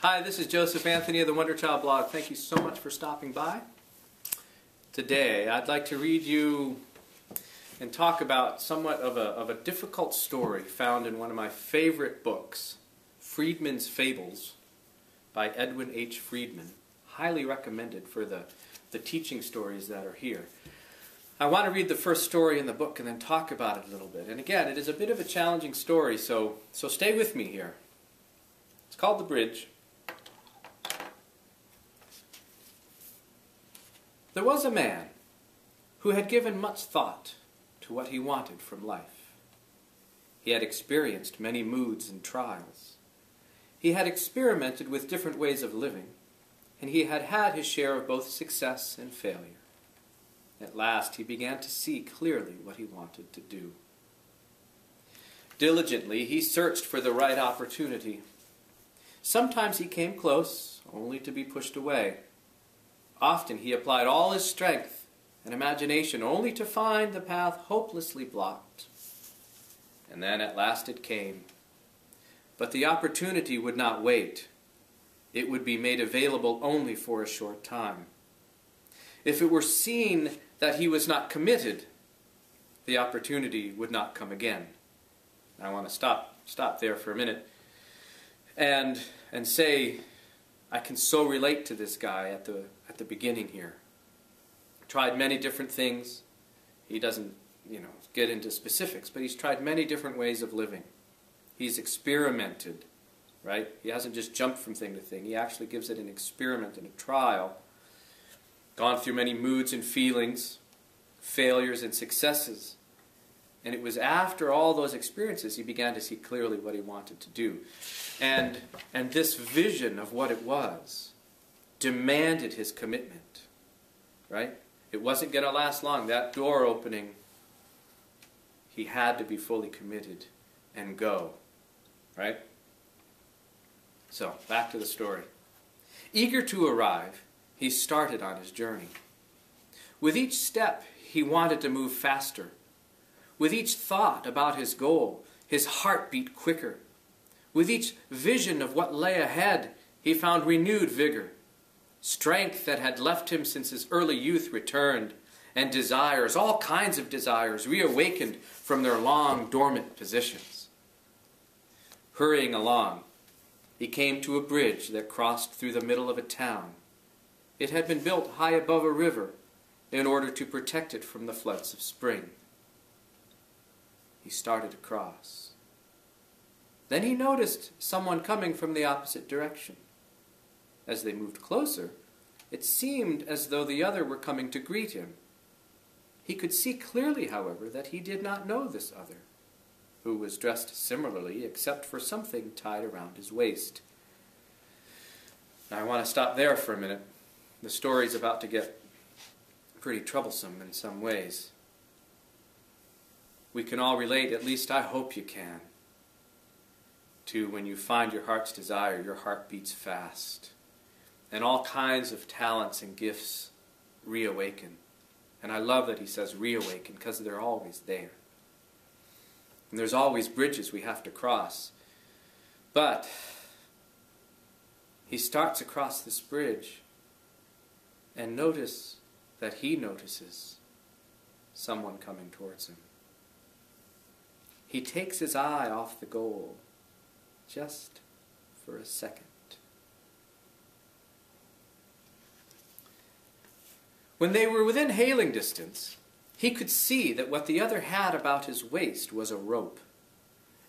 Hi, this is Joseph Anthony of the Wonder Child blog. Thank you so much for stopping by. Today, I'd like to read you and talk about somewhat of a difficult story found in one of my favorite books, Friedman's Fables by Edwin H. Friedman. Highly recommended for the teaching stories that are here. I want to read the first story in the book and then talk about it a little bit. And again, it is a bit of a challenging story, so stay with me here. It's called The Bridge. There was a man who had given much thought to what he wanted from life. He had experienced many moods and trials. He had experimented with different ways of living, and he had had his share of both success and failure. At last he began to see clearly what he wanted to do. Diligently he searched for the right opportunity. Sometimes he came close, only to be pushed away. Often he applied all his strength and imagination only to find the path hopelessly blocked. And then at last it came. But the opportunity would not wait. It would be made available only for a short time. If it were seen that he was not committed, the opportunity would not come again. I want to stop there for a minute and say, I can so relate to this guy at the beginning here. Tried many different things. He doesn't, get into specifics, but he's tried many different ways of living. He's experimented, right? He hasn't just jumped from thing to thing. He actually gives it an experiment and a trial. Gone through many moods and feelings, failures and successes. And it was after all those experiences he began to see clearly what he wanted to do. And this vision of what it was demanded his commitment, right? It wasn't going to last long. That door opening, he had to be fully committed and go, right? So, back to the story. Eager to arrive, he started on his journey. With each step, he wanted to move faster. With each thought about his goal, his heart beat quicker. With each vision of what lay ahead, he found renewed vigor. Strength that had left him since his early youth returned, and desires, all kinds of desires, reawakened from their long dormant positions. Hurrying along, he came to a bridge that crossed through the middle of a town. It had been built high above a river in order to protect it from the floods of spring. He started across. Then he noticed someone coming from the opposite direction. As they moved closer, it seemed as though the other were coming to greet him. He could see clearly, however, that he did not know this other, who was dressed similarly except for something tied around his waist. Now I want to stop there for a minute. The story's about to get pretty troublesome in some ways. We can all relate, at least I hope you can, to when you find your heart's desire, your heart beats fast, and all kinds of talents and gifts reawaken. And I love that he says reawaken, because they're always there. And there's always bridges we have to cross. But he starts across this bridge, and notice that he notices someone coming towards him. He takes his eye off the goal, just for a second. When they were within hailing distance, he could see that what the other had about his waist was a rope.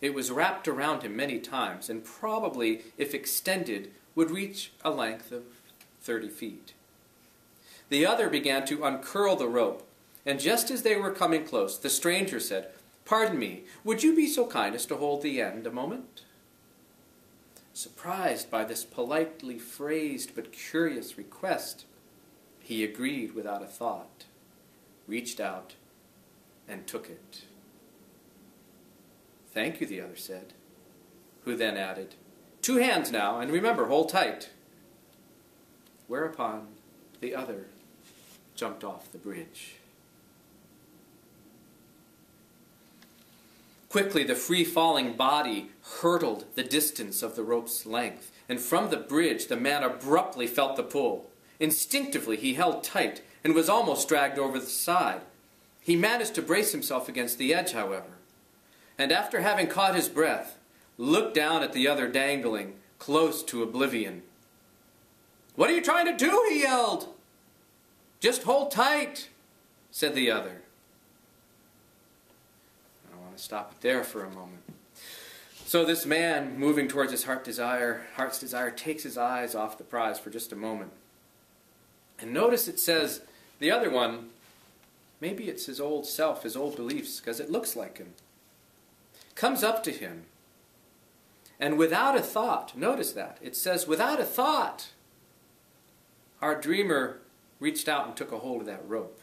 It was wrapped around him many times, and probably, if extended, would reach a length of 30 feet. The other began to uncurl the rope, and just as they were coming close, the stranger said, "Pardon me, would you be so kind as to hold the end a moment?" Surprised by this politely phrased but curious request, he agreed without a thought, reached out, and took it. "Thank you," the other said, who then added, "2 hands now, and remember, hold tight." Whereupon the other jumped off the bridge. Quickly, the free-falling body hurtled the distance of the rope's length, and from the bridge the man abruptly felt the pull. Instinctively he held tight and was almost dragged over the side. He managed to brace himself against the edge, however, and after having caught his breath, looked down at the other dangling, close to oblivion. "What are you trying to do?" he yelled. "Just hold tight," said the other. I want to stop it there for a moment. So this man, moving towards his heart's desire, takes his eyes off the prize for just a moment. And notice it says, the other one, maybe it's his old self, his old beliefs, because it looks like him, comes up to him. And without a thought, notice that, it says, without a thought, our dreamer reached out and took a hold of that rope.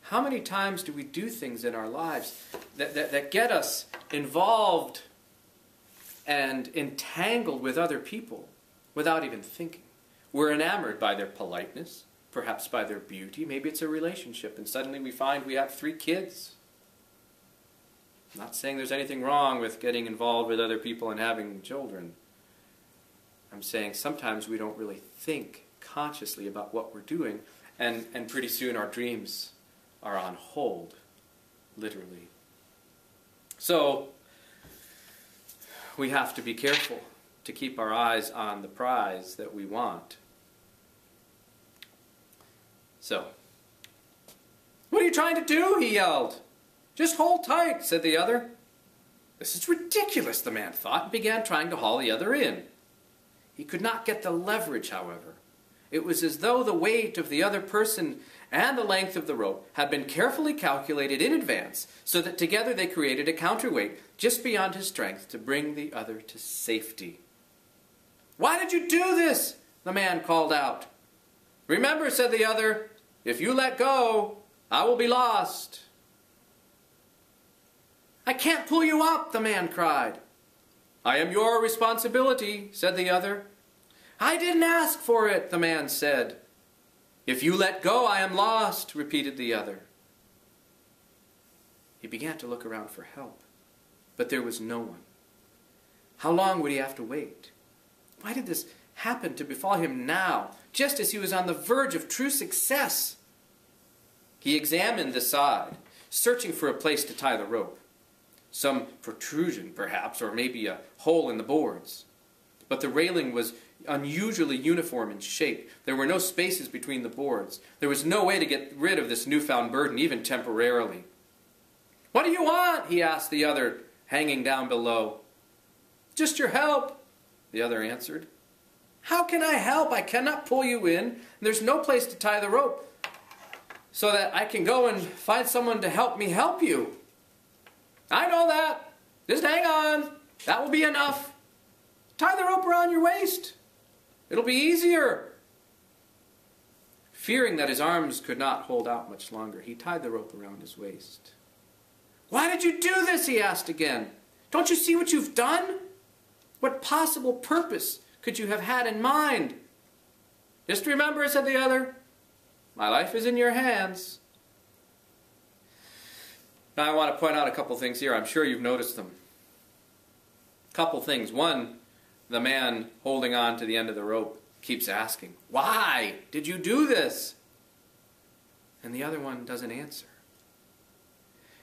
How many times do we do things in our lives that get us involved and entangled with other people without even thinking? We're enamored by their politeness, perhaps by their beauty. Maybe it's a relationship, and suddenly we find we have 3 kids. I'm not saying there's anything wrong with getting involved with other people and having children. I'm saying sometimes we don't really think consciously about what we're doing, and pretty soon our dreams are on hold, literally. So, we have to be careful to keep our eyes on the prize that we want. So, "What are you trying to do?" he yelled. "Just hold tight," said the other. This is ridiculous, the man thought, and began trying to haul the other in. He could not get the leverage, however. It was as though the weight of the other person and the length of the rope had been carefully calculated in advance, so that together they created a counterweight just beyond his strength to bring the other to safety. "Why did you do this?" the man called out. "Remember," said the other, "if you let go, I will be lost." "I can't pull you up," the man cried. "I am your responsibility," said the other. "I didn't ask for it," the man said. "If you let go, I am lost," repeated the other. He began to look around for help, but there was no one. How long would he have to wait? Why did this happen to befall him now, just as he was on the verge of true success? He examined the side, searching for a place to tie the rope. Some protrusion, perhaps, or maybe a hole in the boards. But the railing was unusually uniform in shape. There were no spaces between the boards. There was no way to get rid of this newfound burden, even temporarily. "What do you want?" he asked the other, hanging down below. "Just your help," the other answered. "How can I help? I cannot pull you in, and there's no place to tie the rope, so that I can go and find someone to help me help you." "I know that. Just hang on. That will be enough. Tie the rope around your waist. It'll be easier." Fearing that his arms could not hold out much longer, he tied the rope around his waist. "Why did you do this?" he asked again. "Don't you see what you've done? What possible purpose could you have had in mind?" "Just remember," said the other, "my life is in your hands." Now I want to point out a couple things here. I'm sure you've noticed them. Couple things. One, the man holding on to the end of the rope keeps asking, "Why did you do this?" And the other one doesn't answer.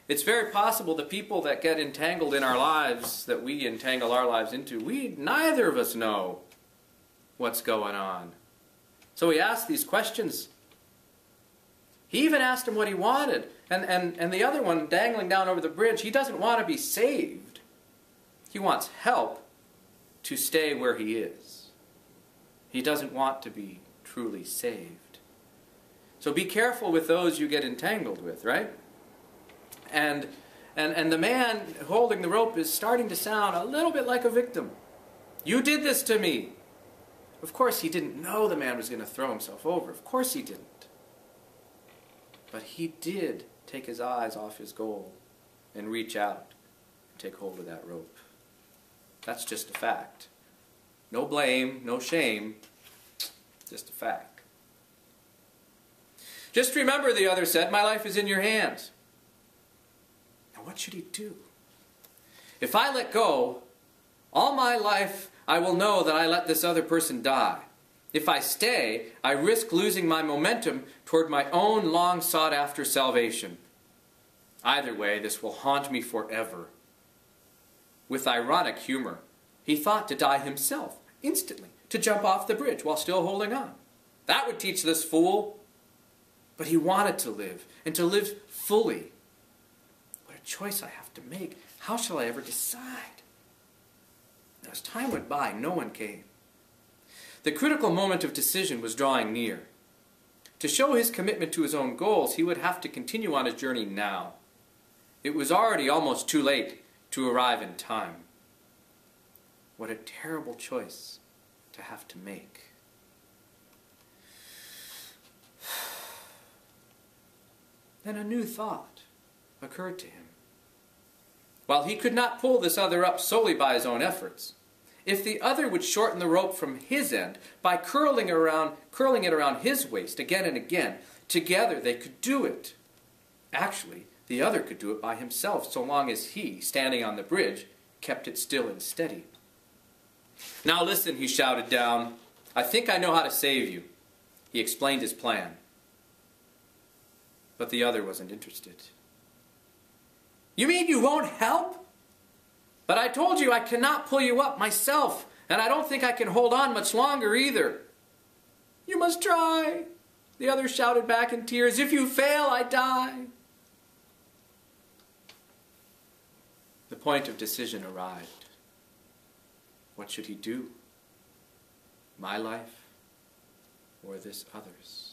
It's very possible the people that get entangled in our lives, that we entangle our lives into, neither of us know what's going on. So he asked these questions. He even asked him what he wanted. And the other one, dangling down over the bridge, he doesn't want to be saved. He wants help to stay where he is. He doesn't want to be truly saved. So be careful with those you get entangled with, right? And the man holding the rope is starting to sound a little bit like a victim. "You did this to me." Of course he didn't know the man was going to throw himself over. Of course he didn't. But he did take his eyes off his goal and reach out and take hold of that rope. That's just a fact. No blame, no shame, just a fact. "Just remember," the other said, "my life is in your hands." Now what should he do? "If I let go, all my life I will know that I let this other person die. If I stay, I risk losing my momentum toward my own long sought-after salvation. Either way, this will haunt me forever. With ironic humor, he thought to die himself, instantly, to jump off the bridge while still holding on. That would teach this fool. But he wanted to live, and to live fully. What a choice I have to make. How shall I ever decide? As time went by, no one came. The critical moment of decision was drawing near. To show his commitment to his own goals, he would have to continue on his journey now. It was already almost too late to arrive in time. What a terrible choice to have to make. Then a new thought occurred to him. While he could not pull this other up solely by his own efforts, if the other would shorten the rope from his end by curling it around his waist again and again, together they could do it. Actually, the other could do it by himself so long as he, standing on the bridge, kept it still and steady. "Now listen," he shouted down. "I think I know how to save you." He explained his plan. But the other wasn't interested. "You mean you won't help? But I told you I cannot pull you up myself, and I don't think I can hold on much longer either." "You must try," the other shouted back in tears. "If you fail, I die." The point of decision arrived. What should he do? My life or this other's?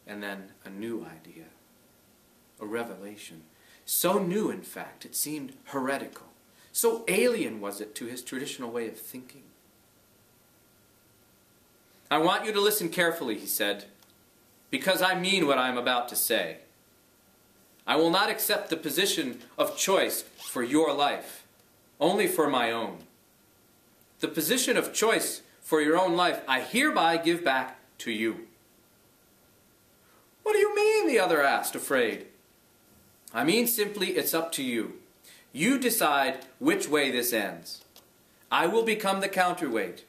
And then a new idea, a revelation. So new, in fact, it seemed heretical. So alien was it to his traditional way of thinking. "I want you to listen carefully," he said, "because I mean what I am about to say. I will not accept the position of choice for your life, only for my own. The position of choice for your own life I hereby give back to you." "What do you mean?" the other asked, afraid. "I mean simply it's up to you. You decide which way this ends. I will become the counterweight.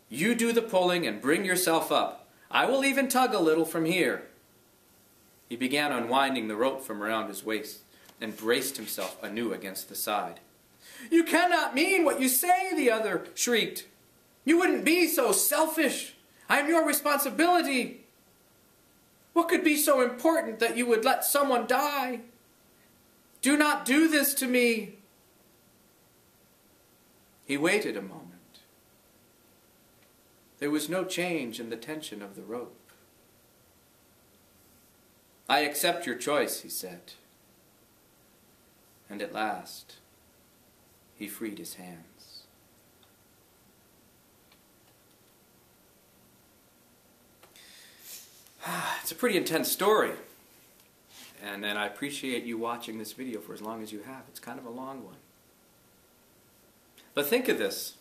You do the pulling and bring yourself up. I will even tug a little from here." He began unwinding the rope from around his waist and braced himself anew against the side. "You cannot mean what you say," the other shrieked. "You wouldn't be so selfish. I am your responsibility. What could be so important that you would let someone die? Do not do this to me." He waited a moment. There was no change in the tension of the rope. "I accept your choice," he said. And at last, he freed his hands. It's a pretty intense story. And I appreciate you watching this video for as long as you have. It's kind of a long one. But think of this.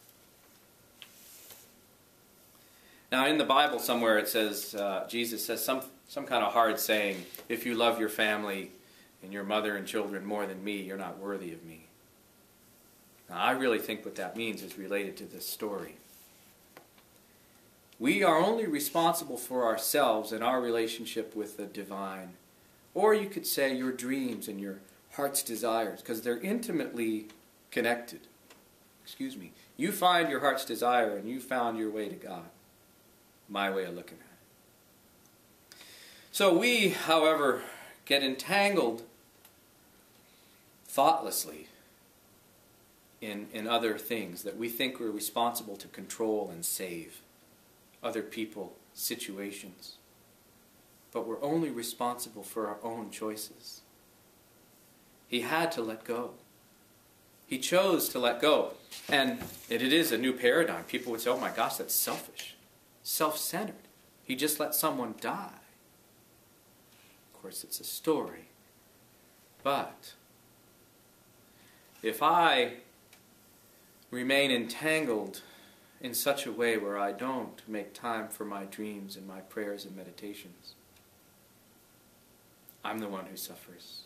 Now in the Bible somewhere it says, Jesus says some kind of hard saying, "If you love your family and your mother and children more than me, you're not worthy of me." Now I really think what that means is related to this story. We are only responsible for ourselves and our relationship with the divine. Or you could say your dreams and your heart's desires, because they're intimately connected. You find your heart's desire and you found your way to God. My way of looking at it. So we, however, get entangled thoughtlessly in other things that we think we're responsible to control and save. Other people, situations. But we're only responsible for our own choices. He had to let go. He chose to let go. And it is a new paradigm. People would say, "Oh my gosh, that's selfish. Self-centered. He just let someone die." Of course, it's a story. But if I remain entangled in such a way where I don't make time for my dreams and my prayers and meditations, I'm the one who suffers,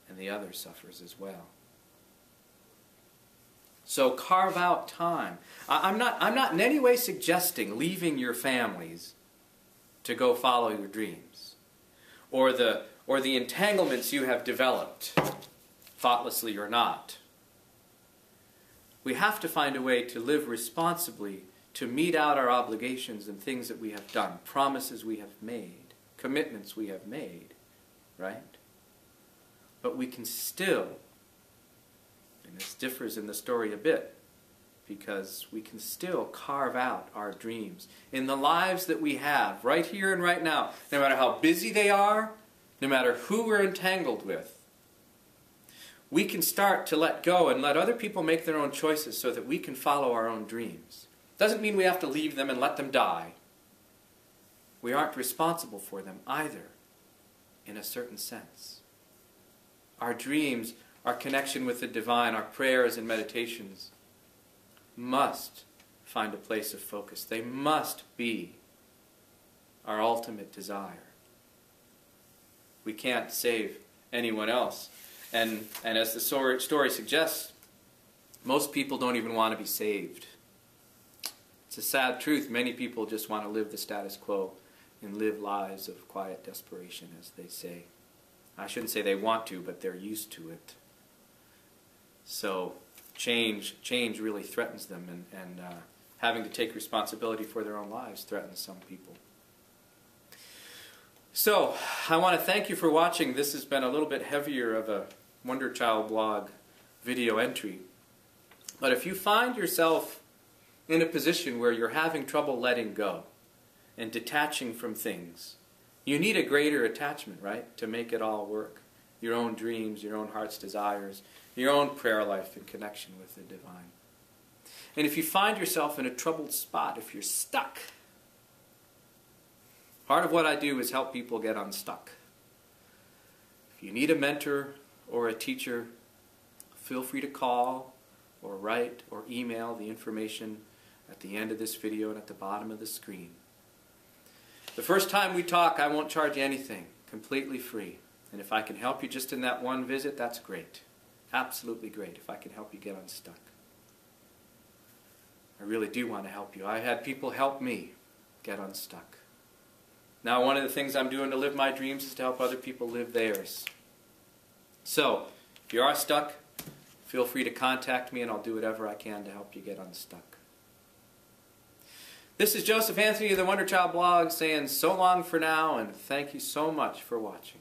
and the other suffers as well. So carve out time. I'm not in any way suggesting leaving your families to go follow your dreams, or the entanglements you have developed, thoughtlessly or not. We have to find a way to live responsibly, to meet out our obligations and things that we have done, promises we have made, commitments we have made, right? But we can still, and this differs in the story a bit, because we can still carve out our dreams in the lives that we have, right here and right now, no matter how busy they are, no matter who we're entangled with. We can start to let go and let other people make their own choices so that we can follow our own dreams. Doesn't mean we have to leave them and let them die. We aren't responsible for them either, in a certain sense. Our dreams, our connection with the divine, our prayers and meditations must find a place of focus. They must be our ultimate desire. We can't save anyone else. And as the story suggests, most people don't even want to be saved. It's a sad truth. Many people just want to live the status quo and live lives of quiet desperation, as they say. I shouldn't say they want to, but they're used to it. So change really threatens them, and having to take responsibility for their own lives threatens some people. So, I want to thank you for watching. This has been a little bit heavier of a Wonder Child blog video entry. But if you find yourself in a position where you're having trouble letting go and detaching from things, you need a greater attachment, right, to make it all work. Your own dreams, your own heart's desires, your own prayer life in connection with the divine. And if you find yourself in a troubled spot, if you're stuck, part of what I do is help people get unstuck. If you need a mentor or a teacher, feel free to call or write or email the information at the end of this video and at the bottom of the screen. The first time we talk, I won't charge you anything, completely free. And if I can help you just in that one visit, that's great. Absolutely great if I can help you get unstuck. I really do want to help you. I had people help me get unstuck. Now, one of the things I'm doing to live my dreams is to help other people live theirs. So, if you are stuck, feel free to contact me and I'll do whatever I can to help you get unstuck. This is Joseph Anthony of the Wonder Child blog saying so long for now, and thank you so much for watching.